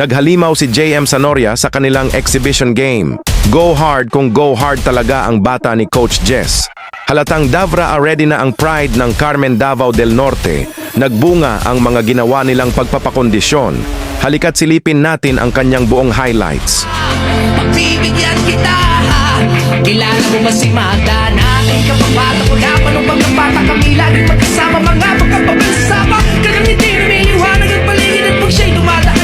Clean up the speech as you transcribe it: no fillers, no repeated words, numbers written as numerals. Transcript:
Naghalimaw si JM Sanoria sa kanilang exhibition game. Go hard kung go hard talaga ang bata ni Coach Jess. Halatang Davra ready na ang pride ng Carmen Davao del Norte. Nagbunga ang mga ginawa nilang pagpapakondisyon. Halika't silipin natin ang kanyang buong highlights. Pagbibigyan kita, kilala mo ba si Magda? Na aking kapabata ko na panong pagkabata kami laging magkasama, mga magkapabalsama. Kanyang hindi lumiliwanag ang paligid at pag siya'y dumada.